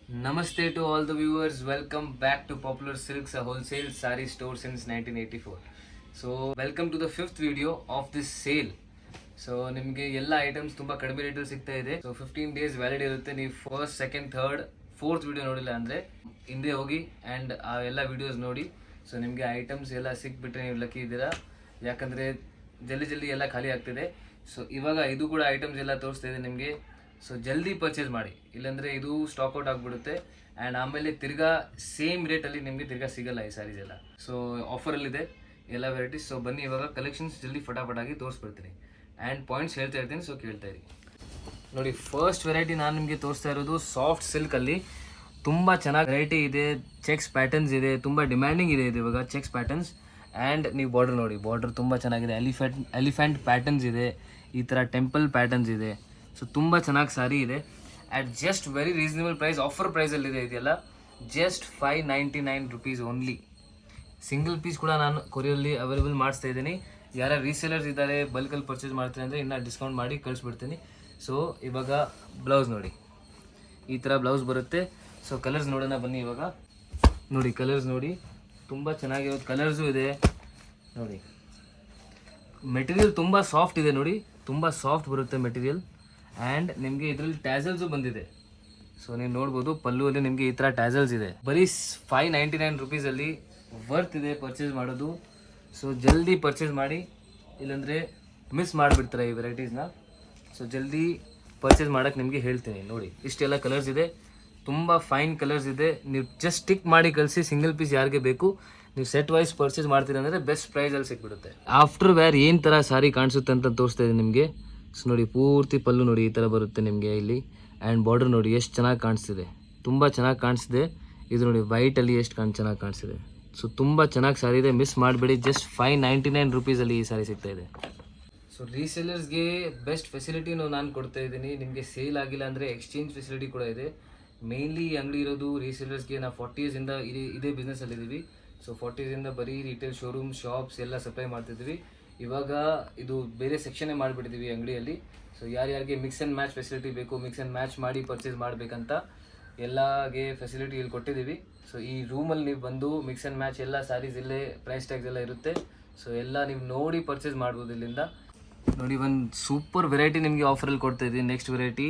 Namaste to all the viewers. Welcome back to Popular Silks, a wholesale saree store since 1984. So, welcome to the fifth video of this sale. So ನಿಮಗೆ ಎಲ್ಲ items ತುಂಬ ಕಡಿಮೆ ರೇಟಲ್ಲಿ ಸಿಗ್ತಾ ಇದೆ. So 15 days valid ಇರುತ್ತೆ. ನೀವು first, second, third, fourth video ನೋಡಿಲ್ಲ ಅಂದರೆ ಹಿಂದೆ ಹೋಗಿ ಆ್ಯಂಡ್ ಆ ಎಲ್ಲ ವಿಡಿಯೋಸ್ ನೋಡಿ. ಸೊ ನಿಮಗೆ ಐಟಮ್ಸ್ ಎಲ್ಲ ಸಿಕ್ಬಿಟ್ರೆ ನೀವು ಲಕ್ಕಿ ಇದ್ದೀರಾ, ಯಾಕಂದರೆ ಜಲ್ದಿ ಎಲ್ಲ ಖಾಲಿ ಆಗ್ತಿದೆ. ಸೊ ಇವಾಗ ಇದು ಕೂಡ ಐಟಮ್ಸ್ ಎಲ್ಲ ತೋರಿಸ್ತಾ ಇದೆ ನಿಮಗೆ. ಸೊ ಜಲ್ದಿ ಪರ್ಚೇಸ್ ಮಾಡಿ, ಇಲ್ಲಾಂದರೆ ಇದು ಸ್ಟಾಕ್ ಔಟ್ ಆಗಿಬಿಡುತ್ತೆ ಆ್ಯಂಡ್ ಆಮೇಲೆ ತಿರ್ಗಾ ಸೇಮ್ ರೇಟಲ್ಲಿ ನಿಮಗೆ ತಿರ್ಗಾ ಸಿಗಲ್ಲ ಈ ಸ್ಯಾರೀಸ್ ಎಲ್ಲ. ಸೊ ಆಫರಲ್ಲಿದೆ ಎಲ್ಲ ವೆರೈಟೀಸ್. ಸೊ ಬನ್ನಿ ಇವಾಗ ಕಲೆಕ್ಷನ್ಸ್ ಜಲ್ದಿ ಫಟಾಫಟಾಗಿ ತೋರಿಸ್ಬಿಡ್ತೀನಿ ಆ್ಯಂಡ್ ಪಾಯಿಂಟ್ಸ್ ಹೇಳ್ತಾ ಇರ್ತೀನಿ. ಸೊ ಕೇಳ್ತಾ ಇರಿ. ನೋಡಿ, ಫಸ್ಟ್ ವೆರೈಟಿ ನಾನು ನಿಮಗೆ ತೋರಿಸ್ತಾ ಇರೋದು ಸಾಫ್ಟ್ ಸಿಲ್ಕಲ್ಲಿ. ತುಂಬ ಚೆನ್ನಾಗಿ ವೆರೈಟಿ ಇದೆ, ಚೆಕ್ಸ್ ಪ್ಯಾಟರ್ನ್ಸ್ ಇದೆ, ತುಂಬ ಡಿಮ್ಯಾಂಡಿಂಗ್ ಇದೆ ಇದು ಇವಾಗ ಚೆಕ್ಸ್ ಪ್ಯಾಟರ್ನ್ಸ್. ಆ್ಯಂಡ್ ನೀವು ಬಾರ್ಡರ್ ನೋಡಿ, ಬಾರ್ಡರ್ ತುಂಬ ಚೆನ್ನಾಗಿದೆ, ಎಲಿಫೆಂಟ್ ಪ್ಯಾಟರ್ನ್ಸ್ ಇದೆ, ಈ ಥರ ಟೆಂಪಲ್ ಪ್ಯಾಟರ್ನ್ಸ್ ಇದೆ. ಸೊ ತುಂಬ ಚೆನ್ನಾಗಿ ಸಾರಿ ಇದೆ at just very reasonable price, offer ಪ್ರೈಸಲ್ಲಿದೆ ಇದೆಲ್ಲ. Just 599 rupees only. Single piece ಕೂಡ ನಾನು ಕೊರಿಯಲ್ಲಿ ಅವೈಲೇಬಲ್ ಮಾಡಿಸ್ತಾ ಇದ್ದೀನಿ. ಯಾರ ರೀಸೇಲರ್ಸ್ ಇದ್ದಾರೆ ಬಲ್ಕಲ್ಲಿ ಪರ್ಚೇಸ್ ಮಾಡ್ತೀನಿ ಅಂದರೆ ಇನ್ನೂ ಡಿಸ್ಕೌಂಟ್ ಮಾಡಿ ಕಳಿಸ್ಬಿಡ್ತೀನಿ. ಸೊ ಇವಾಗ ಬ್ಲೌಸ್ ನೋಡಿ, ಈ ಥರ ಬ್ಲೌಸ್ ಬರುತ್ತೆ. ಸೊ ಕಲರ್ಸ್ ನೋಡೋಣ ಬನ್ನಿ ಇವಾಗ. ನೋಡಿ ಕಲರ್ಸ್ ನೋಡಿ, ತುಂಬ ಚೆನ್ನಾಗಿರೋದು ಕಲರ್ಸು ಇದೆ ನೋಡಿ. ಮೆಟೀರಿಯಲ್ ತುಂಬ ಸಾಫ್ಟ್ ಇದೆ ನೋಡಿ, ತುಂಬ ಸಾಫ್ಟ್ ಬರುತ್ತೆ ಮೆಟೀರಿಯಲ್. ಆ್ಯಂಡ್ ನಿಮಗೆ ಇದರಲ್ಲಿ ಟ್ಯಾಸಲ್ಸು ಬಂದಿದೆ. ಸೊ ನೀವು ನೋಡ್ಬೋದು ಪಲ್ಲುವಲ್ಲಿ ನಿಮಗೆ ಈ ಥರ ಟ್ಯಾಸಲ್ಸ್ ಇದೆ. ಬರೀ 599 ರುಪೀಸಲ್ಲಿ ವರ್ತ್ ಇದೆ ಪರ್ಚೇಸ್ ಮಾಡೋದು. ಸೊ ಜಲ್ದಿ ಪರ್ಚೇಸ್ ಮಾಡಿ, ಇಲ್ಲಾಂದರೆ ಮಿಸ್ ಮಾಡಿಬಿಡ್ತಾರೆ ಈ ವೆರೈಟೀಸ್ನ. ಸೊ ಜಲ್ದಿ ಪರ್ಚೇಸ್ ಮಾಡೋಕ್ಕೆ ನಿಮಗೆ ಹೇಳ್ತೀನಿ. ನೋಡಿ ಇಷ್ಟೆಲ್ಲ ಕಲರ್ಸ್ ಇದೆ, ತುಂಬ ಫೈನ್ ಕಲರ್ಸ್ ಇದೆ. ನೀವು ಜಸ್ಟ್ ಸ್ಟಿಕ್ ಮಾಡಿ ಕಳಿಸಿ, ಸಿಂಗಲ್ ಪೀಸ್ ಯಾರಿಗೆ ಬೇಕು ನೀವು ಸೆಟ್ ವೈಸ್ ಪರ್ಚೇಸ್ ಮಾಡ್ತೀರಿ ಅಂದರೆ ಬೆಸ್ಟ್ ಪ್ರೈಸಲ್ಲಿ ಸಿಕ್ಬಿಡುತ್ತೆ. ಆಫ್ಟರ್ ವೇರ್ ಏನು ಥರ ಸಾರಿ ಕಾಣಿಸುತ್ತೆ ಅಂತ ತೋರಿಸ್ತಾ ಇದ್ದೀನಿ ನಿಮಗೆ. ಸೊ ನೋಡಿ, ಪೂರ್ತಿ ಪಲ್ಲು ನೋಡಿ ಈ ಥರ ಬರುತ್ತೆ ನಿಮಗೆ ಇಲ್ಲಿ. ಆ್ಯಂಡ್ ಬಾರ್ಡರ್ ನೋಡಿ ಎಷ್ಟು ಚೆನ್ನಾಗಿ ಕಾಣಿಸ್ತಿದೆ, ತುಂಬ ಚೆನ್ನಾಗಿ ಕಾಣಿಸ್ತಿದೆ. ಇದು ನೋಡಿ ವೈಟಲ್ಲಿ ಎಷ್ಟು ಚೆನ್ನಾಗಿ ಕಾಣಿಸ್ತಿದೆ. ಸೊ ತುಂಬ ಚೆನ್ನಾಗಿ ಸಾರಿ ಇದೆ, ಮಿಸ್ ಮಾಡಬೇಡಿ. ಜಸ್ಟ್ 599 ರುಪೀಸಲ್ಲಿ ಈ ಸಾರಿ ಸಿಗ್ತಾ ಇದೆ. ಸೊ ರೀಸೇಲರ್ಸ್ಗೆ ಬೆಸ್ಟ್ ಫೆಸಿಲಿಟಿನೂ ನಾನು ಕೊಡ್ತಾ ಇದ್ದೀನಿ. ನಿಮಗೆ ಸೇಲ್ ಆಗಿಲ್ಲ ಅಂದರೆ ಎಕ್ಸ್ಚೇಂಜ್ ಫೆಸಿಲಿಟಿ ಕೂಡ ಇದೆ. ಮೇನ್ಲಿ ಅಂಗಡಿ ಇರೋದು ರೀಸೇಲರ್ಸ್ಗೆ. ನಾವು 40 ಇಯರ್ಸಿಂದ ಇದೇ ಬಿಸ್ನೆಸ್ಸಲ್ಲಿದ್ದೀವಿ. ಸೊ 40 ಇಯರ್ಸಿಂದ ಬರೀ ರಿಟೇಲ್ ಶೋರೂಮ್, ಶಾಪ್ಸ್ ಎಲ್ಲ ಸಪ್ಲೈ ಮಾಡ್ತಿದ್ವಿ. ಇವಾಗ ಇದು ಬೇರೆ ಸೆಕ್ಷನ್ನೇ ಮಾಡಿಬಿಟ್ಟಿದ್ದೀವಿ ಅಂಗಡಿಯಲ್ಲಿ. ಸೊ ಯಾರ್ಯಾರಿಗೆ ಮಿಕ್ಸ್ ಆ್ಯಂಡ್ ಮ್ಯಾಚ್ ಫೆಸಿಲಿಟಿ ಬೇಕು, ಮಿಕ್ಸ್ ಆ್ಯಂಡ್ ಮ್ಯಾಚ್ ಮಾಡಿ ಪರ್ಚೇಸ್ ಮಾಡಬೇಕಂತ ಎಲ್ಲಗೆ ಫೆಸಿಲಿಟಿ ಇಲ್ಲಿ ಕೊಟ್ಟಿದ್ದೀವಿ. ಸೊ ಈ ರೂಮಲ್ಲಿ ನೀವು ಬಂದು ಮಿಕ್ಸ್ ಆ್ಯಂಡ್ ಮ್ಯಾಚ್ ಎಲ್ಲ ಸ್ಯಾರೀಸ್ ಇಲ್ಲೇ, ಪ್ರೈಸ್ ಟ್ಯಾಗ್ಸ್ ಎಲ್ಲ ಇರುತ್ತೆ. ಸೊ ಎಲ್ಲ ನೀವು ನೋಡಿ ಪರ್ಚೇಸ್ ಮಾಡ್ಬೋದು ಇಲ್ಲಿಂದ. ನೋಡಿ ಒಂದು ಸೂಪರ್ ವೆರೈಟಿ ನಿಮಗೆ ಆಫರಲ್ಲಿ ಕೊಡ್ತಾ ಇದ್ದೀನಿ. ನೆಕ್ಸ್ಟ್ ವೆರೈಟಿ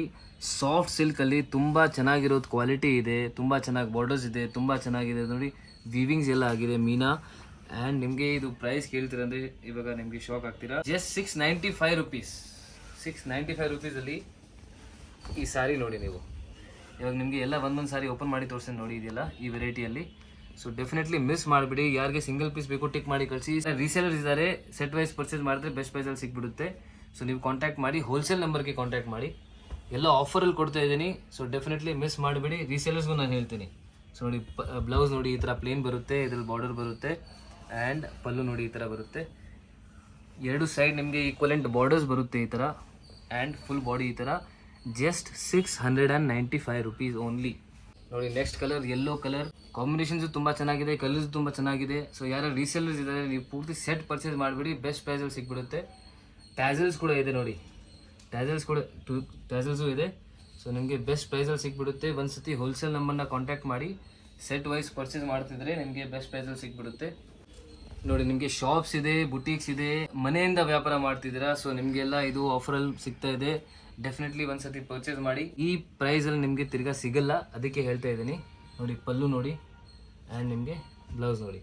ಸಾಫ್ಟ್ ಸಿಲ್ಕಲ್ಲಿ ತುಂಬ ಚೆನ್ನಾಗಿರೋದು ಕ್ವಾಲಿಟಿ ಇದೆ, ತುಂಬ ಚೆನ್ನಾಗಿ ಬಾರ್ಡರ್ಸ್ ಇದೆ, ತುಂಬ ಚೆನ್ನಾಗಿದೆ ನೋಡಿ. ವೀವಿಂಗ್ಸ್ ಎಲ್ಲ ಆಗಿದೆ ಮೀನಾ. ಆ್ಯಂಡ್ ನಿಮಗೆ ಇದು ಪ್ರೈಸ್ ಕೇಳ್ತೀರಂದರೆ ಇವಾಗ ನಿಮಗೆ ಶಾಕ್ ಆಗ್ತೀರಾ. Just 695 rupees. 695 ರುಪೀಸಲ್ಲಿ ಈ ಸ್ಯಾರಿ ನೋಡಿ ನೀವು. ಇವಾಗ ನಿಮಗೆ ಎಲ್ಲ ಒಂದೊಂದು ಸಾರಿ ಓಪನ್ ಮಾಡಿ ತೋರಿಸ್ತೀನಿ ನೋಡಿ, ಇದೆಲ್ಲ ಈ ವೆರೈಟಿಯಲ್ಲಿ. ಸೊ ಡೆಫಿನೆಟ್ಲಿ ಮಿಸ್ ಮಾಡಿಬಿಡಿ. ಯಾರಿಗೆ ಸಿಂಗಲ್ ಪೀಸ್ ಬೇಕು ಟಿಕ್ ಮಾಡಿ ಕಳಿಸಿ. ರೀಸೇಲರ್ಸ್ ಇದ್ದಾರೆ, ಸೆಟ್ ವೈಸ್ ಪರ್ಚೇಸ್ ಮಾಡಿದ್ರೆ ಬೆಸ್ಟ್ ಪ್ರೈಸಲ್ಲಿ ಸಿಕ್ಬಿಡುತ್ತೆ. ಸೊ ನೀವು ಕಾಂಟ್ಯಾಕ್ಟ್ ಮಾಡಿ, ಹೋಲ್ಸೇಲ್ ನಂಬರ್ಗೆ ಕಾಂಟ್ಯಾಕ್ಟ್ ಮಾಡಿ. ಎಲ್ಲ ಆಫರಲ್ಲಿ ಕೊಡ್ತಾ ಇದ್ದೀನಿ. ಸೊ ಡೆಫಿನೆಟ್ಲಿ ಮಿಸ್ ಮಾಡಿಬಿಡಿ. ರೀಸೇಲರ್ಸ್ಗೂ ನಾನು ಹೇಳ್ತೀನಿ. ಸೊ ನೋಡಿ ಬ್ಲೌಸ್ ನೋಡಿ, ಈ ಥರ ಪ್ಲೇನ್ ಬರುತ್ತೆ, ಇದ್ರಲ್ಲಿ ಬಾರ್ಡರ್ ಬರುತ್ತೆ. ಆ್ಯಂಡ್ ಪಲ್ಲು ನೋಡಿ ಈ ಥರ ಬರುತ್ತೆ. ಎರಡು ಸೈಡ್ ನಿಮಗೆ ಈಕ್ವಲೆಂಟ್ ಬಾರ್ಡರ್ಸ್ ಬರುತ್ತೆ ಈ ಥರ. ಆ್ಯಂಡ್ ಫುಲ್ ಬಾಡಿ ಈ ಥರ. Just 695 rupees only. ನೋಡಿ next colour yellow colour. Combinations ತುಂಬ ಚೆನ್ನಾಗಿದೆ, ಕಲರ್ಸ್ ತುಂಬ ಚೆನ್ನಾಗಿದೆ. ಸೊ ಯಾರು ರೀಸೇಲರ್ಸ್ ಇದ್ದಾರೆ ನೀವು ಪೂರ್ತಿ ಸೆಟ್ ಪರ್ಚೇಸ್ ಮಾಡಿಬಿಡಿ, ಬೆಸ್ಟ್ ಪ್ರೈಸಲ್ಲಿ ಸಿಕ್ಬಿಡುತ್ತೆ. ಟ್ಯಾಸಲ್ಸ್ ಕೂಡ ಇದೆ ನೋಡಿ, ಟ್ಯಾಸಲ್ಸು ಇದೆ. ಸೊ ನಿಮಗೆ ಬೆಸ್ಟ್ ಪ್ರೈಸಲ್ಲಿ ಸಿಕ್ಬಿಡುತ್ತೆ. ಒಂದು ಸತಿ ಹೋಲ್ಸೇಲ್ ನಂಬರ್ನ ಕಾಂಟ್ಯಾಕ್ಟ್ ಮಾಡಿ ಸೆಟ್ ವೈಸ್ ಪರ್ಚೇಸ್ ಮಾಡ್ತಿದ್ರೆ ನಿಮಗೆ ಬೆಸ್ಟ್ ಪ್ರೈಸಲ್ಲಿ ಸಿಕ್ಬಿಡುತ್ತೆ. ನೋಡಿ ನಿಮಗೆ ಶಾಪ್ಸ್ ಇದೆ, ಬುಟೀಕ್ಸ್ ಇದೆ, ಮನೆಯಿಂದ ವ್ಯಾಪಾರ ಮಾಡ್ತಿದ್ದೀರಾ. ಸೊ ನಿಮಗೆಲ್ಲ ಇದು ಆಫರಲ್ಲಿ ಸಿಗ್ತಾ ಇದೆ. ಡೆಫಿನೆಟ್ಲಿ ಒಂದು ಸತಿ ಪರ್ಚೇಸ್ ಮಾಡಿ. ಈ ಪ್ರೈಸಲ್ಲಿ ನಿಮಗೆ ತಿರ್ಗಾ ಸಿಗಲ್ಲ, ಅದಕ್ಕೆ ಹೇಳ್ತಾ ಇದ್ದೀನಿ. ನೋಡಿ ಪಲ್ಲು ನೋಡಿ, ಆ್ಯಂಡ್ ನಿಮಗೆ ಬ್ಲೌಸ್ ನೋಡಿ.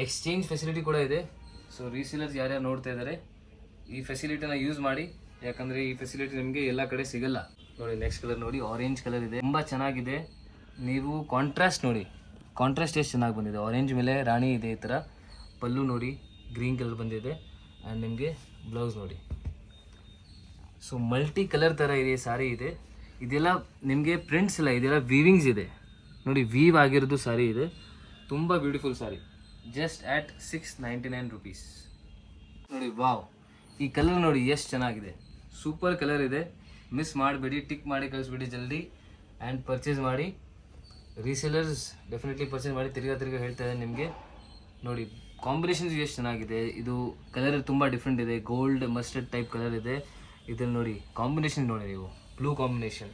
ಎಕ್ಸ್ಚೇಂಜ್ ಫೆಸಿಲಿಟಿ ಕೂಡ ಇದೆ. ಸೊ ರೀಸೇಲರ್ಸ್ ಯಾರ್ಯಾರು ನೋಡ್ತಾ ಇದ್ದಾರೆ ಈ ಫೆಸಿಲಿಟಿನ ಯೂಸ್ ಮಾಡಿ, ಯಾಕಂದರೆ ಈ ಫೆಸಿಲಿಟಿ ನಿಮಗೆ ಎಲ್ಲ ಕಡೆ ಸಿಗಲ್ಲ. ನೋಡಿ ನೆಕ್ಸ್ಟ್ ಕಲರ್ ನೋಡಿ, ಆರೆಂಜ್ ಕಲರ್ ಇದೆ, ತುಂಬ ಚೆನ್ನಾಗಿದೆ. ನೀವು ಕಾಂಟ್ರಾಸ್ಟ್ ನೋಡಿ, ಕಾಂಟ್ರಾಸ್ಟ್ ಎಷ್ಟು ಚೆನ್ನಾಗಿ ಬಂದಿದೆ. ಆರೆಂಜ್ ಮೇಲೆ ರಾಣಿ ಇದೆ ಈ ಥರ. ಪಲ್ಲು ನೋಡಿ ಗ್ರೀನ್ ಕಲರ್ ಬಂದಿದೆ. ಆ್ಯಂಡ್ ನಿಮಗೆ ಬ್ಲೌಸ್ ನೋಡಿ. ಸೊ ಮಲ್ಟಿ ಕಲರ್ ಥರ ಇದೆ ಸಾರಿ ಇದೆ. ಇದೆಲ್ಲ ನಿಮಗೆ ಪ್ರಿಂಟ್ಸ್ ಇಲ್ಲ, ಇದೆಲ್ಲ ವೀವಿಂಗ್ಸ್ ಇದೆ ನೋಡಿ, ವೀವ್ ಆಗಿರೋದು ಸಾರಿ ಇದೆ. ತುಂಬ beautiful sorry. Just at 699 rupees. ನೋಡಿ ವಾವ್, ಈ ಕಲರ್ ನೋಡಿ ಎಷ್ಟು ಚೆನ್ನಾಗಿದೆ, ಸೂಪರ್ ಕಲರ್ ಇದೆ. ಮಿಸ್ ಮಾಡಬೇಡಿ, ಟಿಕ್ ಮಾಡಿ ಕಳಿಸ್ಬಿಡಿ ಜಲ್ದಿ ಆ್ಯಂಡ್ ಪರ್ಚೇಸ್ ಮಾಡಿ. ರೀಸೇಲರ್ಸ್ ಡೆಫಿನೆಟ್ಲಿ ಪರ್ಚೇಸ್ ಮಾಡಿ. ತಿರ್ಗಾ ಹೇಳ್ತಾ ಇದ್ದೀನಿ ನಿಮಗೆ. ನೋಡಿ ಕಾಂಬಿನೇಷನ್ಸ್ ಎಷ್ಟು ಚೆನ್ನಾಗಿದೆ. ಇದು ಕಲರ್ ತುಂಬ ಡಿಫ್ರೆಂಟ್ ಇದೆ, ಗೋಲ್ಡ್ ಮಸ್ಟರ್ಡ್ ಟೈಪ್ ಕಲರ್ ಇದೆ. ಇದರಲ್ಲಿ ನೋಡಿ ಕಾಂಬಿನೇಷನ್ ನೋಡಿ ನೀವು, ಬ್ಲೂ ಕಾಂಬಿನೇಷನ್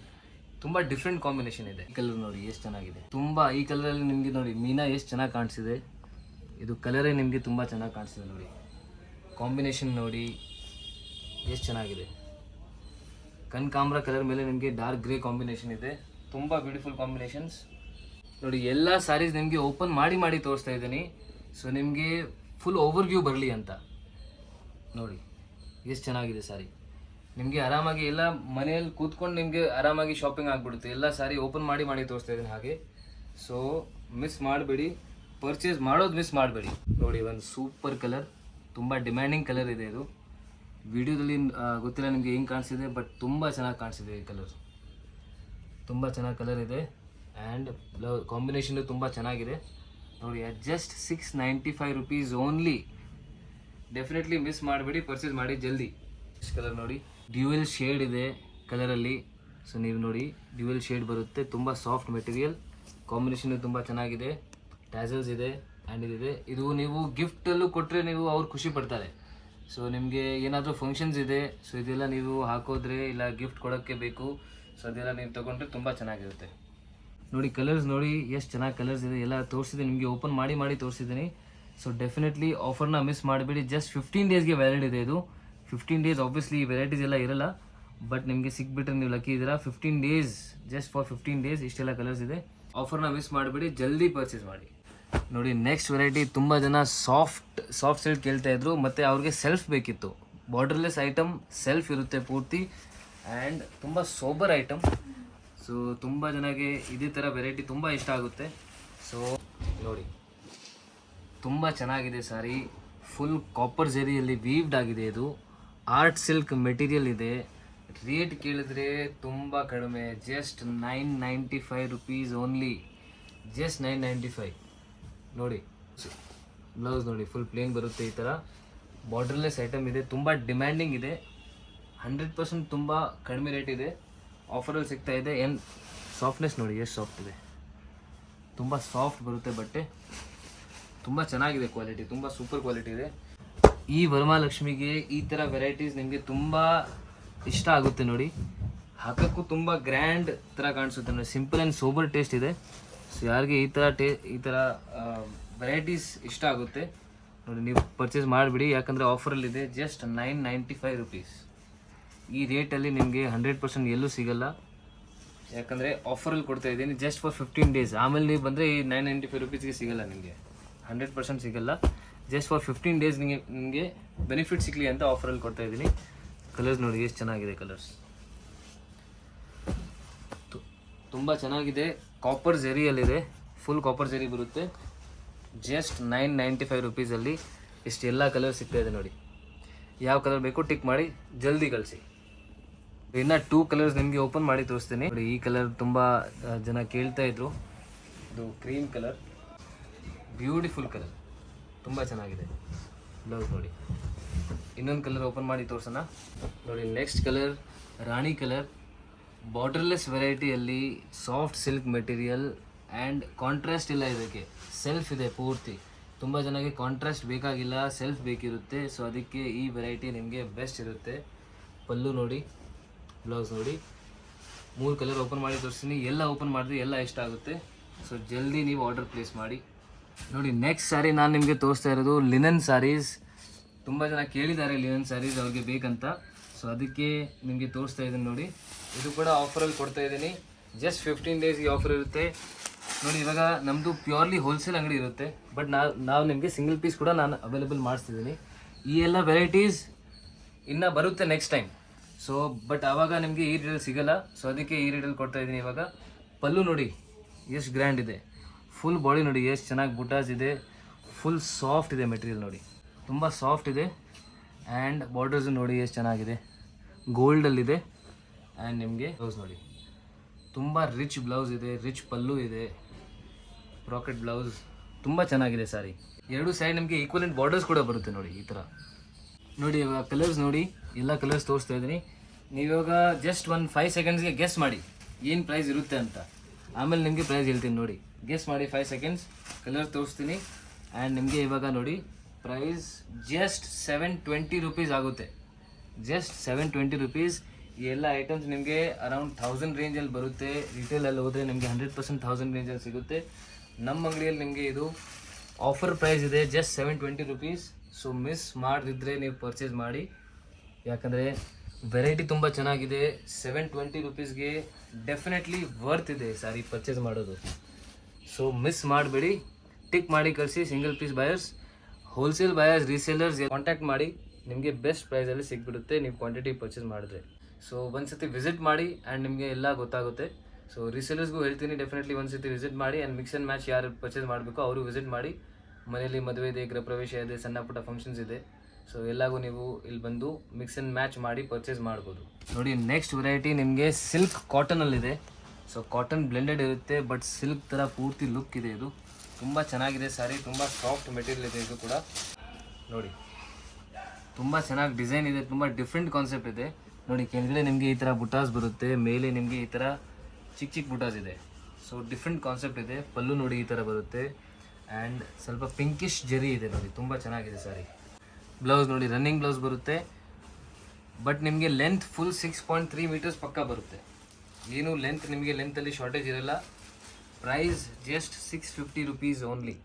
ತುಂಬ ಡಿಫ್ರೆಂಟ್ ಕಾಂಬಿನೇಷನ್ ಇದೆ. ಈ ಕಲರ್ ನೋಡಿ ಎಷ್ಟು ಚೆನ್ನಾಗಿದೆ. ತುಂಬ ಈ ಕಲರಲ್ಲಿ ನಿಮಗೆ ನೋಡಿ ಮೀನಾ ಎಷ್ಟು ಚೆನ್ನಾಗಿ ಕಾಣಿಸಿದೆ. ಇದು ಕಲರೇ ನಿಮಗೆ ತುಂಬ ಚೆನ್ನಾಗಿ ಕಾಣಿಸಿದೆ ನೋಡಿ. ಕಾಂಬಿನೇಷನ್ ನೋಡಿ ಎಷ್ಟು ಚೆನ್ನಾಗಿದೆ. ಕನಕಾಂಬ್ರ ಕಲರ್ ಮೇಲೆ ನಿಮಗೆ ಡಾರ್ಕ್ ಗ್ರೇ ಕಾಂಬಿನೇಷನ್ ಇದೆ. ತುಂಬ ಬ್ಯೂಟಿಫುಲ್ ಕಾಂಬಿನೇಷನ್ಸ್ ನೋಡಿ. ಎಲ್ಲ ಸ್ಯಾರೀಸ್ ನಿಮಗೆ ಓಪನ್ ಮಾಡಿ ಮಾಡಿ ತೋರಿಸ್ತಾ ಇದ್ದೀನಿ. ಸೊ ನಿಮಗೆ ಫುಲ್ ಓವರ್ ವ್ಯೂ ಬರಲಿ ಅಂತ ನೋಡಿ ಎಷ್ಟು ಚೆನ್ನಾಗಿದೆ ಸ್ಯಾರಿ. ನಿಮಗೆ ಆರಾಮಾಗಿ ಎಲ್ಲ ಮನೆಯಲ್ಲಿ ಕೂತ್ಕೊಂಡು ನಿಮಗೆ ಆರಾಮಾಗಿ ಶಾಪಿಂಗ್ ಆಗಿಬಿಡುತ್ತೆ. ಎಲ್ಲ ಸ್ಯಾರಿ ಓಪನ್ ಮಾಡಿ ಮಾಡಿ ತೋರಿಸ್ತಾ ಇದ್ದೀನಿ ಹಾಗೆ. ಸೊ ಮಿಸ್ ಮಾಡಬೇಡಿ, ಪರ್ಚೇಸ್ ಮಾಡೋದು ಮಿಸ್ ಮಾಡಬೇಡಿ. ನೋಡಿ ಒಂದು ಸೂಪರ್ ಕಲರ್, ತುಂಬ ಡಿಮ್ಯಾಂಡಿಂಗ್ ಕಲರ್ ಇದೆ ಇದು. ವಿಡಿಯೋದಲ್ಲಿ ಗೊತ್ತಿಲ್ಲ ನಿಮಗೆ ಹೆಂಗೆ ಕಾಣಿಸಿದೆ, ಬಟ್ ತುಂಬ ಚೆನ್ನಾಗಿ ಕಾಣಿಸಿದೆ ಈ ಕಲರ್. ತುಂಬ ಚೆನ್ನಾಗಿ ಕಲರ್ ಇದೆ ಆ್ಯಂಡ್ ಕಾಂಬಿನೇಷನ್ ತುಂಬ ಚೆನ್ನಾಗಿದೆ ನೋಡಿ. Just 695 rupees only. Definitely miss ಮಾಡಬೇಡಿ, ಪರ್ಚೇಸ್ ಮಾಡಿ ಜಲ್ದಿ. ಇಷ್ಟು ಕಲರ್ ನೋಡಿ, ಡ್ಯೂಯಲ್ ಶೇಡ್ ಇದೆ ಕಲರಲ್ಲಿ. ಸೊ ನೀವು ನೋಡಿ ಡ್ಯೂಯಲ್ ಶೇಡ್ ಬರುತ್ತೆ. ತುಂಬ ಸಾಫ್ಟ್ ಮೆಟೀರಿಯಲ್, ಕಾಂಬಿನೇಷನ್ ತುಂಬ ಚೆನ್ನಾಗಿದೆ. ಟ್ಯಾಸಲ್ಸ್ ಇದೆ ಆ್ಯಂಡ್ ಇದಿದೆ. ಇದು ನೀವು ಗಿಫ್ಟಲ್ಲೂ ಕೊಟ್ಟರೆ ನೀವು ಅವ್ರು ಖುಷಿ ಪಡ್ತಾರೆ. ಸೊ ನಿಮಗೆ ಏನಾದರೂ ಫಂಕ್ಷನ್ಸ್ ಇದೆ, ಸೊ ಇದೆಲ್ಲ ನೀವು ಹಾಕೋದ್ರೆ ಇಲ್ಲ ಗಿಫ್ಟ್ ಕೊಡೋಕ್ಕೆ ಬೇಕು. ಸೊ ಅದೆಲ್ಲ ನೀವು ತೊಗೊಂಡ್ರೆ ತುಂಬ ಚೆನ್ನಾಗಿರುತ್ತೆ ನೋಡಿ. ಕಲರ್ಸ್ ನೋಡಿ ಎಷ್ಟು ಚೆನ್ನಾಗಿ ಕಲರ್ಸ್ ಇದೆ. ಎಲ್ಲ ತೋರಿಸಿದೆ ನಿಮಗೆ, ಓಪನ್ ಮಾಡಿ ಮಾಡಿ ತೋರಿಸಿದ್ದೀನಿ. ಸೊ ಡೆಫಿನೆಟ್ಲಿ ಆಫರ್ನ ಮಿಸ್ ಮಾಡಬೇಡಿ. ಜಸ್ಟ್ 15 ಡೇಸ್ಗೆ ವ್ಯಾಲಿಡ್ ಇದೆ ಇದು. 15 ಡೇಸ್ ಆಬ್ವಿಯಸ್ಲಿ ವೆರೈಟೀಸ್ ಎಲ್ಲ ಇರಲ್ಲ, ಬಟ್ ನಿಮಗೆ ಸಿಕ್ಬಿಟ್ರೆ ನೀವು ಲಕ್ಕಿ ಇದ್ದೀರಾ. 15 ಡೇಸ್, ಜಸ್ಟ್ ಫಾರ್ 15 ಡೇಸ್ ಇಷ್ಟೆಲ್ಲ ಕಲರ್ಸ್ ಇದೆ. ಆಫರ್ನ ಮಿಸ್ ಮಾಡಬೇಡಿ, ಜಲ್ದಿ ಪರ್ಚೇಸ್ ಮಾಡಿ ನೋಡಿ. ನೆಕ್ಸ್ಟ್ ವೆರೈಟಿ, ತುಂಬ ಜನ ಸಾಫ್ಟ್ ಸಿಲ್ಕ್ ಕೇಳ್ತಾ ಇದ್ರು, ಮತ್ತು ಅವ್ರಿಗೆ ಸೆಲ್ಫ್ ಬೇಕಿತ್ತು. ಬಾರ್ಡರ್ಲೆಸ್ ಐಟಮ್, ಸೆಲ್ಫ್ ಇರುತ್ತೆ ಪೂರ್ತಿ ಆ್ಯಂಡ್ ತುಂಬ ಸೋಬರ್ ಐಟಮ್. ಸೊ ತುಂಬ ಜನಕ್ಕೆ ಇದೇ ಥರ ವೆರೈಟಿ ತುಂಬ ಇಷ್ಟ ಆಗುತ್ತೆ. ಸೊ ನೋಡಿ ತುಂಬ ಚೆನ್ನಾಗಿದೆ ಸಾರಿ. ಫುಲ್ ಕಾಪರ್ ಜರಿಯಲ್ಲಿ ವೀವ್ಡ್ ಆಗಿದೆ. ಇದು ಆರ್ಟ್ ಸಿಲ್ಕ್ ಮೆಟೀರಿಯಲ್ ಇದೆ. ರೇಟ್ ಕೇಳಿದ್ರೆ ತುಂಬ ಕಡಿಮೆ, ಜಸ್ಟ್ 995 rupees ಓನ್ಲಿ. ಜಸ್ಟ್ 995 ನೋಡಿ. ಬ್ಲೌಸ್ ನೋಡಿ ಫುಲ್ ಪ್ಲೇನ್ ಬರುತ್ತೆ ಈ ಥರ. ಬಾರ್ಡರ್ಲೆಸ್ ಐಟಮ್ ಇದೆ, ತುಂಬ ಡಿಮ್ಯಾಂಡಿಂಗ್ ಇದೆ. 100% ತುಂಬ ಕಡಿಮೆ ರೇಟ್ ಇದೆ, ಆಫರಲ್ಲಿ ಸಿಗ್ತಾ ಇದೆ. ಏನು ಸಾಫ್ಟ್ನೆಸ್ ನೋಡಿ ಎಷ್ಟು ಸಾಫ್ಟ್ ಇದೆ. ತುಂಬ ಸಾಫ್ಟ್ ಬರುತ್ತೆ ಬಟ್ಟೆ, ತುಂಬ ಚೆನ್ನಾಗಿದೆ ಕ್ವಾಲಿಟಿ, ತುಂಬ ಸೂಪರ್ ಕ್ವಾಲಿಟಿ ಇದೆ. ಈ ವರಮಹಾಲಕ್ಷ್ಮಿಗೆ ಈ ಥರ ವೆರೈಟೀಸ್ ನಿಮಗೆ ತುಂಬ ಇಷ್ಟ ಆಗುತ್ತೆ ನೋಡಿ. ಹಾಕೋಕ್ಕೂ ತುಂಬ ಗ್ರ್ಯಾಂಡ್ ಥರ ಕಾಣಿಸುತ್ತೆ ನೋಡಿ. ಸಿಂಪಲ್ ಆ್ಯಂಡ್ ಸೋಬರ್ ಟೇಸ್ಟ್ ಇದೆ. ಸೊ ಯಾರಿಗೆ ಈ ಥರ ವೆರೈಟೀಸ್ ಇಷ್ಟ ಆಗುತ್ತೆ ನೋಡಿ, ನೀವು ಪರ್ಚೇಸ್ ಮಾಡಿಬಿಡಿ. ಯಾಕಂದರೆ ಆಫರಲ್ಲಿದೆ. Just 995 rupees. ಈ ರೇಟಲ್ಲಿ ನಿಮಗೆ 100% ಎಲ್ಲೂ ಸಿಗಲ್ಲ. ಯಾಕಂದರೆ ಆಫರಲ್ಲಿ ಕೊಡ್ತಾ ಇದ್ದೀನಿ ಜಸ್ಟ್ ಫಾರ್ 15 ಡೇಸ್. ಆಮೇಲೆ ನೀವು ಬಂದರೆ ಈ 995 rupeesಗೆ ಸಿಗಲ್ಲ ನಿಮಗೆ, 100% ಸಿಗಲ್ಲ. ಜಸ್ಟ್ ಫಾರ್ 15 ಡೇಸ್ ನಿಮಗೆ ಬೆನಿಫಿಟ್ ಸಿಗಲಿ ಅಂತ ಆಫರಲ್ಲಿ ಕೊಡ್ತಾ ಇದ್ದೀನಿ. ಕಲರ್ಸ್ ನೋಡಿ ಎಷ್ಟು ಚೆನ್ನಾಗಿದೆ. ಕಲರ್ಸ್ ತುಂಬ ಚೆನ್ನಾಗಿದೆ. ಕಾಪರ್ ಜರಿಯಲ್ಲಿದೆ, ಫುಲ್ ಕಾಪರ್ ಜರಿ ಬರುತ್ತೆ. ಜಸ್ಟ್ 995 rupeesಲ್ಲಿ ಇಷ್ಟೆಲ್ಲ ಕಲರ್ ಸಿಗ್ತಾ ಇದೆ ನೋಡಿ. ಯಾವ ಕಲರ್ ಬೇಕು ಟಿಕ್ ಮಾಡಿ ಜಲ್ದಿ ಕಳಿಸಿ. ಇನ್ನು 2 ಕಲರ್ಸ್ ನಿಮಗೆ ಓಪನ್ ಮಾಡಿ ತೋರಿಸ್ತೀನಿ ನೋಡಿ. ಈ ಕಲರ್ ತುಂಬ ಜನ ಕೇಳ್ತಾ ಇದ್ರು. ಇದು ಕ್ರೀಮ್ ಕಲರ್, ಬ್ಯೂಟಿಫುಲ್ ಕಲರ್, ತುಂಬ ಚೆನ್ನಾಗಿದೆ. ಬ್ಲೌಸ್ ನೋಡಿ. ಇನ್ನೊಂದು ಕಲರ್ ಓಪನ್ ಮಾಡಿ ತೋರಿಸೋಣ ನೋಡಿ. ನೆಕ್ಸ್ಟ್ ಕಲರ್ ರಾಣಿ ಕಲರ್, ಬಾರ್ಡರ್ಲೆಸ್ ವೆರೈಟಿಯಲ್ಲಿ soft silk material and contrast ಇಲ್ಲ. ಇದಕ್ಕೆ ಸೆಲ್ಫ್ ಇದೆ ಪೂರ್ತಿ. ತುಂಬ ಜನಕ್ಕೆ ಕಾಂಟ್ರಾಸ್ಟ್ ಬೇಕಾಗಿಲ್ಲ, ಸೆಲ್ಫ್ ಬೇಕಿರುತ್ತೆ. ಸೊ ಅದಕ್ಕೆ ಈ ವೆರೈಟಿ ನಿಮಗೆ ಬೆಸ್ಟ್ ಇರುತ್ತೆ. ಪಲ್ಲು ನೋಡಿ, ಬ್ಲೌಸ್ ನೋಡಿ. 3 ಕಲರ್ ಓಪನ್ ಮಾಡಿ ತೋರಿಸ್ತೀನಿ. ಎಲ್ಲ ಓಪನ್ ಮಾಡಿದ್ರೆ ಎಲ್ಲ ಇಷ್ಟ ಆಗುತ್ತೆ. ಸೊ ಜಲ್ದಿ ನೀವು ಆರ್ಡರ್ ಪ್ಲೇಸ್ ಮಾಡಿ ನೋಡಿ. ನೆಕ್ಸ್ಟ್ ಸ್ಯಾರಿ ನಾನು ನಿಮಗೆ ತೋರಿಸ್ತಾ ಇರೋದು ಲಿನನ್ ಸ್ಯಾರೀಸ್. ತುಂಬ ಜನ ಕೇಳಿದ್ದಾರೆ ಲಿನನ್ ಸ್ಯಾರೀಸ್ ಅವ್ರಿಗೆ ಬೇಕಂತ. ಸೊ ಅದಕ್ಕೆ ನಿಮಗೆ ತೋರಿಸ್ತಾ ಇದ್ದೀನಿ ನೋಡಿ. ಇದು ಕೂಡ ಆಫರಲ್ಲಿ ಕೊಡ್ತಾ ಇದ್ದೀನಿ. ಜಸ್ಟ್ 15 ಡೇಸ್ಗೆ ಆಫರ್ ಇರುತ್ತೆ ನೋಡಿ. ಇವಾಗ ನಮ್ಮದು ಪ್ಯೂರ್ಲಿ ಹೋಲ್ಸೇಲ್ ಅಂಗಡಿ ಇರುತ್ತೆ, ಬಟ್ ನಾವು ನಿಮಗೆ ಸಿಂಗಲ್ ಪೀಸ್ ಕೂಡ ನಾನು ಅವೈಲೇಬಲ್ ಮಾಡಿಸ್ತಿದ್ದೀನಿ. ಈ ಎಲ್ಲ ವೆರೈಟೀಸ್ ಇನ್ನೂ ಬರುತ್ತೆ ನೆಕ್ಸ್ಟ್ ಟೈಮ್. ಸೊ ಬಟ್ ಆವಾಗ ನಿಮಗೆ ಈ ರೇಟಲ್ಲಿ ಸಿಗಲ್ಲ. ಸೊ ಅದಕ್ಕೆ ಈ ರೇಟಲ್ಲಿ ಕೊಡ್ತಾ ಇದ್ದೀನಿ ಇವಾಗ. ಪಲ್ಲು ನೋಡಿ ಎಷ್ಟು ಗ್ರ್ಯಾಂಡ್ ಇದೆ. ಫುಲ್ ಬಾಡಿ ನೋಡಿ ಎಷ್ಟು ಚೆನ್ನಾಗಿ ಬುಟಾಸ್ ಇದೆ. ಫುಲ್ ಸಾಫ್ಟ್ ಇದೆ ಮೆಟೀರಿಯಲ್ ನೋಡಿ, ತುಂಬ ಸಾಫ್ಟ್ ಇದೆ. ಆ್ಯಂಡ್ ಬಾರ್ಡರ್ಸು ನೋಡಿ ಎಷ್ಟು ಚೆನ್ನಾಗಿದೆ, ಗೋಲ್ಡಲ್ಲಿದೆ. ಆ್ಯಂಡ್ ನಿಮಗೆ ಬ್ಲೌಸ್ ನೋಡಿ, ತುಂಬ ರಿಚ್ ಬ್ಲೌಸ್ ಇದೆ, ರಿಚ್ ಪಲ್ಲು ಇದೆ, ಬ್ರಾಕೆಟ್ ಬ್ಲೌಸ್, ತುಂಬ ಚೆನ್ನಾಗಿದೆ ಸಾರಿ. 2 ಸೈಡ್ ನಿಮಗೆ ಈಕ್ವಲೆಂಟ್ ಬಾರ್ಡರ್ಸ್ ಕೂಡ ಬರುತ್ತೆ ನೋಡಿ ಈ ಥರ. ನೋಡಿ ಇವಾಗ ಕಲರ್ಸ್ ನೋಡಿ, ಎಲ್ಲ ಕಲರ್ಸ್ ತೋರಿಸ್ತಾ ಇದ್ದೀನಿ. ನೀವಿವಾಗ ಜಸ್ಟ್ ಒಂದು 5 ಸೆಕೆಂಡ್ಸ್ಗೆ ಗೆಸ್ ಮಾಡಿ ಏನು ಪ್ರೈಸ್ ಇರುತ್ತೆ ಅಂತ. ಆಮೇಲೆ ನಿಮಗೆ ಪ್ರೈಸ್ ಹೇಳ್ತೀನಿ ನೋಡಿ. ಗೆಸ್ ಮಾಡಿ 5 ಸೆಕೆಂಡ್ಸ್. ಕಲರ್ ತೋರಿಸ್ತೀನಿ. ಆ್ಯಂಡ್ ನಿಮಗೆ ಇವಾಗ ನೋಡಿ ಪ್ರೈಸ್ ಜಸ್ಟ್ 720 rupees ಆಗುತ್ತೆ. Just 720 rupees. ಈ ಎಲ್ಲ ಐಟಮ್ಸ್ ನಿಮಗೆ ಅರೌಂಡ್ 1000 ರೇಂಜಲ್ಲಿ ಬರುತ್ತೆ. ರಿಟೇಲಲ್ಲಿ ಹೋದರೆ ನಿಮಗೆ 100% 1000 ರೇಂಜಲ್ಲಿ ಸಿಗುತ್ತೆ. ನಮ್ಮ ಅಂಗಡಿಯಲ್ಲಿ ನಿಮಗೆ ಇದು ಆಫರ್ ಪ್ರೈಸ್ ಇದೆ, ಜಸ್ಟ್ 720 ರುಪೀಸ್. ಸೊ ಮಿಸ್ ಮಾಡದಿದ್ದರೆ ನೀವು ಪರ್ಚೇಸ್ ಮಾಡಿ, ಯಾಕಂದರೆ ವೆರೈಟಿ ತುಂಬ ಚೆನ್ನಾಗಿದೆ. 720 ರುಪೀಸ್ಗೆ ಡೆಫಿನೆಟ್ಲಿ ವರ್ತ್ ಇದೆ ಸಾರಿ ಪರ್ಚೇಸ್ ಮಾಡೋದು. ಸೊ ಮಿಸ್ ಮಾಡಬೇಡಿ, ಟಿಕ್ ಮಾಡಿ ಕಳಿಸಿ. Single piece buyers, wholesale buyers, resellers contact ಮಾಡಿ, ನಿಮಗೆ ಬೆಸ್ಟ್ ಪ್ರೈಸಲ್ಲಿ ಸಿಕ್ಬಿಡುತ್ತೆ ನೀವು ಕ್ವಾಂಟಿಟಿ ಪರ್ಚೇಸ್ ಮಾಡಿದ್ರೆ. ಸೊ ಒಂದು ಸತಿ ವಿಸಿಟ್ ಮಾಡಿ ಆ್ಯಂಡ್ ನಿಮಗೆ ಎಲ್ಲ ಗೊತ್ತಾಗುತ್ತೆ. ಸೊ ರೀಸೇಲರ್ಸ್ಗೂ ಹೇಳ್ತೀನಿ, ಡೆಫಿನೆಟ್ಲಿ ಒಂದು ಸತಿ ವಿಸಿಟ್ ಮಾಡಿ. ಆ್ಯಂಡ್ ಮಿಕ್ಸ್ ಆ್ಯಂಡ್ ಮ್ಯಾಚ್ ಯಾರು ಪರ್ಚೇಸ್ ಮಾಡಬೇಕು ಅವರು ವಿಸಿಟ್ ಮಾಡಿ. ಮನೆಯಲ್ಲಿ ಮದುವೆ ಇದೆ, ಗೃಹ ಪ್ರವೇಶ ಇದೆ, ಸಣ್ಣ ಪುಟ್ಟ ಫಂಕ್ಷನ್ಸ್ ಇದೆ. ಸೊ ಎಲ್ಲಾಗೂ ನೀವು ಇಲ್ಲಿ ಬಂದು ಮಿಕ್ಸ್ ಆ್ಯಂಡ್ ಮ್ಯಾಚ್ ಮಾಡಿ ಪರ್ಚೇಸ್ ಮಾಡ್ಬೋದು. ನೋಡಿ ನೆಕ್ಸ್ಟ್ ವೆರೈಟಿ ನಿಮಗೆ ಸಿಲ್ಕ್ ಕಾಟನಲ್ಲಿದೆ. ಸೊ ಕಾಟನ್ ಬ್ಲೆಂಡೆಡ್ ಇರುತ್ತೆ, ಬಟ್ ಸಿಲ್ಕ್ ಥರ ಪೂರ್ತಿ ಲುಕ್ ಇದೆ. ಇದು ತುಂಬ ಚೆನ್ನಾಗಿದೆ ಸಾರಿ, ತುಂಬ ಸಾಫ್ಟ್ ಮೆಟೀರಿಯಲ್ ಇದೆ. ಇದು ಕೂಡ ನೋಡಿ ತುಂಬ ಚೆನ್ನಾಗಿ ಡಿಸೈನ್ ಇದೆ, ತುಂಬ ಡಿಫ್ರೆಂಟ್ ಕಾನ್ಸೆಪ್ಟ್ ಇದೆ. ನೋಡಿ ಕೆಳಗಡೆ ನಿಮಗೆ ಈ ಥರ ಬುಟಾಸ್ ಬರುತ್ತೆ, ಮೇಲೆ ನಿಮಗೆ ಈ ಥರ ಚಿಕ್ಕ ಚಿಕ್ಕ ಬುಟಾಸ್ ಇದೆ. ಸೊ ಡಿಫ್ರೆಂಟ್ ಕಾನ್ಸೆಪ್ಟ್ ಇದೆ. ಪಲ್ಲು ನೋಡಿ ಈ ಥರ ಬರುತ್ತೆ ಆ್ಯಂಡ್ ಸ್ವಲ್ಪ ಪಿಂಕಿಶ್ ಜರಿ ಇದೆ. ನೋಡಿ ತುಂಬ ಚೆನ್ನಾಗಿದೆ ಸಾರಿ. ಬ್ಲೌಸ್ ನೋಡಿ ರನ್ನಿಂಗ್ ಬ್ಲೌಸ್ ಬರುತ್ತೆ, ಬಟ್ ನಿಮಗೆ ಲೆಂತ್ ಫುಲ್ 6.3 ಮೀಟರ್ಸ್ ಪಕ್ಕ ಬರುತ್ತೆ. ಏನು ಲೆಂತ್ ನಿಮಗೆ ಲೆಂತಲ್ಲಿ ಶಾರ್ಟೇಜ್ ಇರಲ್ಲ. Price just 650 rupees only.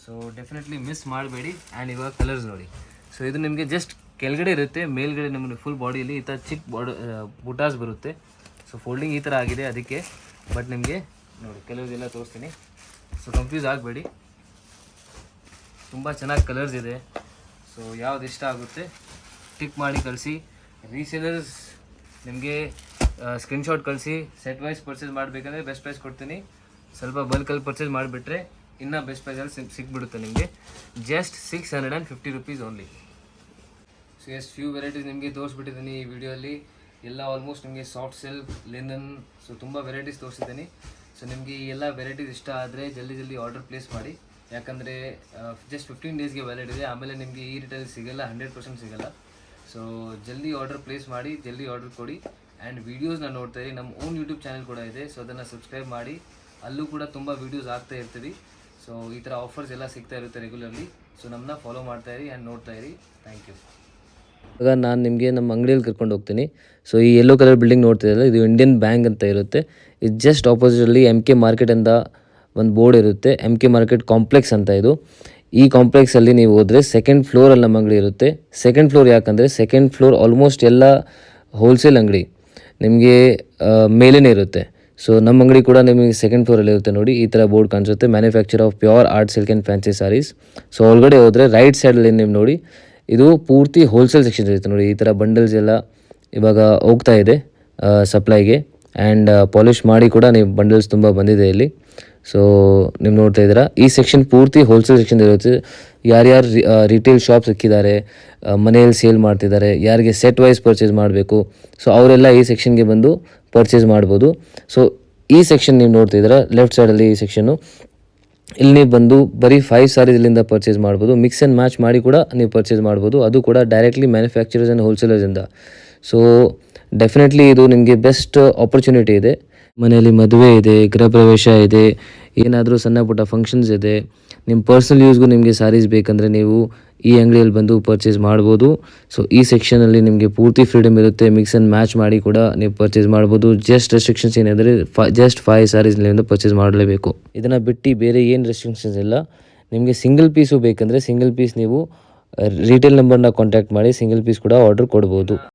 So definitely miss ಮಾಡಬೇಡಿ. ಆ್ಯಂಡ್ ಇವಾಗ ಕಲರ್ಸ್ ನೋಡಿ. ಸೊ ಇದು ನಿಮಗೆ ಜಸ್ಟ್ ಕೆಳಗಡೆ ಇರುತ್ತೆ, ಮೇಲ್ಗಡೆ ನಿಮಗೆ ಫುಲ್ ಬಾಡಿಯಲ್ಲಿ ಈ ಥರ ಚಿಕ್ಕ ಬುಟಾಸ್ ಬರುತ್ತೆ. ಸೊ ಫೋಲ್ಡಿಂಗ್ ಈ ಥರ ಆಗಿದೆ ಅದಕ್ಕೆ, ಬಟ್ ನಿಮಗೆ ನೋಡಿ ಕಲರ್ಸ್ ಎಲ್ಲ ತೋರಿಸ್ತೀನಿ. ಸೊ ಕನ್ಫ್ಯೂಸ್ ಆಗಬೇಡಿ, ತುಂಬ ಚೆನ್ನಾಗಿ ಕಲರ್ಸ್ ಇದೆ. ಸೊ ಯಾವ್ದು ಇಷ್ಟ ಆಗುತ್ತೆ ಟಿಕ್ ಮಾಡಿ ಕಳಿಸಿ. ರೀಸೇಲರ್ಸ್ ನಿಮಗೆ ಸ್ಕ್ರೀನ್ಶಾಟ್ ಕಳಿಸಿ. ಸೆಟ್ ವೈಸ್ ಪರ್ಚೇಸ್ ಮಾಡಬೇಕಂದ್ರೆ ಬೆಸ್ಟ್ ಪ್ರೈಸ್ ಕೊಡ್ತೀನಿ. ಸ್ವಲ್ಪ ಬಲ್ಕಲ್ಲಿ ಪರ್ಚೇಸ್ ಮಾಡಿಬಿಟ್ರೆ ಇನ್ನೂ ಬೆಸ್ಟ್ ಪ್ರೈಸಲ್ಲಿ ಸಿಕ್ಬಿಡುತ್ತೆ ನಿಮಗೆ. Just 650 rupees only. So few varieties ನಿಮಗೆ ತೋರಿಸ್ಬಿಟ್ಟಿದ್ದೀನಿ ಈ ವಿಡಿಯೋಲ್ಲಿ. ಎಲ್ಲ ಆಲ್ಮೋಸ್ಟ್ ನಿಮಗೆ ಸಾಫ್ಟ್ ಸಿಲ್ಕ್, ಲಿನನ್, ಸೊ ತುಂಬ ವೆರೈಟೀಸ್ ತೋರಿಸಿದ್ದೀನಿ. ಸೊ ನಿಮಗೆ ಈ ಎಲ್ಲ ವೆರೈಟೀಸ್ ಇಷ್ಟ ಆದರೆ ಜಲ್ದಿ ಆರ್ಡರ್ ಪ್ಲೇಸ್ ಮಾಡಿ, ಯಾಕಂದರೆ ಜಸ್ಟ್ 15 ಡೇಸ್ಗೆ ವ್ಯಾಲಿಡ್ ಇದೆ. ಆಮೇಲೆ ನಿಮಗೆ ಈ ರೇಟಲ್ಲಿ ಸಿಗಲ್ಲ, 100% ಸಿಗಲ್ಲ. ಸೊ ಜಲ್ದಿ ಆರ್ಡರ್ ಪ್ಲೇಸ್ ಮಾಡಿ, ಜಲ್ದಿ ಆರ್ಡರ್ ಕೊಡಿ. ಆ್ಯಂಡ್ ವೀಡಿಯೋಸ್ನ ನೋಡ್ತಾ ಇರಿ. ನಮ್ಮ ಓನ್ ಯೂಟ್ಯೂಬ್ ಚಾನಲ್ ಕೂಡ ಇದೆ, ಸೊ ಅದನ್ನು ಸಬ್ಸ್ಕ್ರೈಬ್ ಮಾಡಿ. ಅಲ್ಲೂ ಕೂಡ ತುಂಬ ವೀಡಿಯೋಸ್ ಆಗ್ತಾ ಇರ್ತೀವಿ. ಸೊ ಈ ಥರ ಆಫರ್ಸ್ ಎಲ್ಲ ಸಿಗ್ತಾ ಇರುತ್ತೆ ರೆಗ್ಯುಲರ್ಲಿ. ಸೊ ನಮ್ಮನ್ನ ಫಾಲೋ ಮಾಡ್ತಾ ಇರಿ ಆ್ಯಂಡ್ ನೋಡ್ತಾ ಇರಿ. Thank you. ಇವಾಗ ನಾನು ನಿಮಗೆ ನಮ್ಮ ಅಂಗಡಿಯಲ್ಲಿ ಕರ್ಕೊಂಡು ಹೋಗ್ತೀನಿ. ಸೊ ಈ ಯೆಲ್ಲೋ ಕಲರ್ ಬಿಲ್ಡಿಂಗ್ ನೋಡ್ತಿದ್ದಲ್ಲ, ಇದು ಇಂಡಿಯನ್ ಬ್ಯಾಂಕ್ ಅಂತ ಇರುತ್ತೆ. ಇದು ಜಸ್ಟ್ ಆಪೋಸಿಟಲ್ಲಿ MK ಮಾರ್ಕೆಟ್ ಅಂತ ಒಂದು ಬೋರ್ಡ್ ಇರುತ್ತೆ. MK ಮಾರ್ಕೆಟ್ ಕಾಂಪ್ಲೆಕ್ಸ್ ಅಂತ ಇದು. ಈ ಕಾಂಪ್ಲೆಕ್ಸಲ್ಲಿ ನೀವು ಹೋದರೆ ಸೆಕೆಂಡ್ ಫ್ಲೋರಲ್ಲಿ ನಮ್ಮ ಅಂಗಡಿ ಇರುತ್ತೆ. ಸೆಕೆಂಡ್ ಫ್ಲೋರ್ ಯಾಕಂದರೆ ಸೆಕೆಂಡ್ ಫ್ಲೋರ್ ಆಲ್ಮೋಸ್ಟ್ ಎಲ್ಲ ಹೋಲ್ಸೇಲ್ ಅಂಗಡಿ ನಿಮಗೆ ಮೇಲೇ ಇರುತ್ತೆ. ಸೊ ನಮ್ಮ ಅಂಗಡಿ ಕೂಡ ನಿಮಗೆ ಸೆಕೆಂಡ್ ಫ್ಲೋರಲ್ಲಿ ಇರುತ್ತೆ. ನೋಡಿ ಈ ಥರ ಬೋರ್ಡ್ ಕಾಣಿಸುತ್ತೆ, manufacture of pure art silk and fancy saris. So ಒಳಗಡೆ ಹೋದರೆ ರೈಟ್ ಸೈಡಲ್ಲಿ ನೀವು ನೋಡಿ ಇದು ಪೂರ್ತಿ ಹೋಲ್ಸೇಲ್ ಸೆಕ್ಷನ್ ಇರುತ್ತೆ. ನೋಡಿ ಈ ಥರ ಬಂಡಲ್ಸ್ ಎಲ್ಲ ಇವಾಗ ಹೋಗ್ತಾ ಇದೆ ಸಪ್ಲೈಗೆ. ಆ್ಯಂಡ್ ಪಾಲಿಷ್ ಮಾಡಿ ಕೂಡ ನೀವು ಬಂಡಲ್ಸ್ ತುಂಬ ಬಂದಿದೆ ಇಲ್ಲಿ. ಸೊ ನೀವು ನೋಡ್ತಾ ಇದ್ದೀರಾ, ಈ ಸೆಕ್ಷನ್ ಪೂರ್ತಿ ಹೋಲ್ಸೇಲ್ ಸೆಕ್ಷನ್ ಇರುತ್ತೆ. ಯಾರ್ಯಾರು ರಿಟೇಲ್ ಶಾಪ್ಸ್ ಇಕ್ಕಿದ್ದಾರೆ, ಮನೆಯಲ್ಲಿ ಸೇಲ್ ಮಾಡ್ತಿದ್ದಾರೆ, ಯಾರಿಗೆ ಸೆಟ್ ವೈಸ್ ಪರ್ಚೇಸ್ ಮಾಡಬೇಕು, ಸೊ ಅವರೆಲ್ಲ ಈ ಸೆಕ್ಷನ್ಗೆ ಬಂದು ಪರ್ಚೇಸ್ ಮಾಡ್ಬೋದು. ಸೊ ಈ ಸೆಕ್ಷನ್ ನೀವು ನೋಡ್ತಿದ್ದೀರಾ ಲೆಫ್ಟ್ ಸೈಡಲ್ಲಿ ಈ ಸೆಕ್ಷನ್ನು, ಇಲ್ಲಿ ನೀವು ಬಂದು ಬರೀ 5 ಸಾರೀಸ್ ಇಲ್ಲಿಂದ ಪರ್ಚೇಸ್ ಮಾಡ್ಬೋದು. ಮಿಕ್ಸ್ ಆ್ಯಂಡ್ ಮ್ಯಾಚ್ ಮಾಡಿ ಕೂಡ ನೀವು ಪರ್ಚೇಸ್ ಮಾಡ್ಬೋದು, ಅದು ಕೂಡ ಡೈರೆಕ್ಟ್ಲಿ ಮ್ಯಾನುಫ್ಯಾಕ್ಚರರ್ಸ್ ಆ್ಯಂಡ್ ಹೋಲ್ಸೇಲರ್ಸಿಂದ. ಸೊ ಡೆಫಿನೆಟ್ಲಿ ಇದು ನಿಮಗೆ ಬೆಸ್ಟ್ ಆಪರ್ಚುನಿಟಿ ಇದೆ. ಮನೆಯಲ್ಲಿ ಮದುವೆ ಇದೆ, ಗೃಹ ಪ್ರವೇಶ ಇದೆ, ಏನಾದರೂ ಸಣ್ಣ ಪುಟ್ಟ ಫಂಕ್ಷನ್ಸ್ ಇದೆ, ನಿಮ್ಮ ಪರ್ಸ್ನಲ್ ಯೂಸ್ಗೂ ನಿಮಗೆ ಸಾರೀಸ್ ಬೇಕಂದರೆ ನೀವು ಈ ಅಂಗಡಿಯಲ್ಲಿ ಬಂದು ಪರ್ಚೇಸ್ ಮಾಡ್ಬೋದು. ಸೊ ಈ ಸೆಕ್ಷನಲ್ಲಿ ನಿಮಗೆ ಪೂರ್ತಿ ಫ್ರೀಡಮ್ ಇರುತ್ತೆ. ಮಿಕ್ಸ್ ಆ್ಯಂಡ್ ಮ್ಯಾಚ್ ಮಾಡಿ ಕೂಡ ನೀವು ಪರ್ಚೇಸ್ ಮಾಡ್ಬೋದು. ಜಸ್ಟ್ ರೆಸ್ಟ್ರಿಕ್ಷನ್ಸ್ ಏನಿದ್ರೆ ಜಸ್ಟ್ 5 ಸಾರೀಸ್ನಿಂದ ಪರ್ಚೇಸ್ ಮಾಡಲೇಬೇಕು. ಇದನ್ನು ಬಿಟ್ಟು ಬೇರೆ ಏನು ರೆಸ್ಟ್ರಿಕ್ಷನ್ಸ್ ಇಲ್ಲ. ನಿಮಗೆ ಸಿಂಗಲ್ ಪೀಸು ಬೇಕಂದರೆ ಸಿಂಗಲ್ ಪೀಸ್ ನೀವು ರಿಟೇಲ್ ನಂಬರ್ನ ಕಾಂಟ್ಯಾಕ್ಟ್ ಮಾಡಿ ಸಿಂಗಲ್ ಪೀಸ್ ಕೂಡ ಆರ್ಡರ್ ಕೊಡ್ಬೋದು.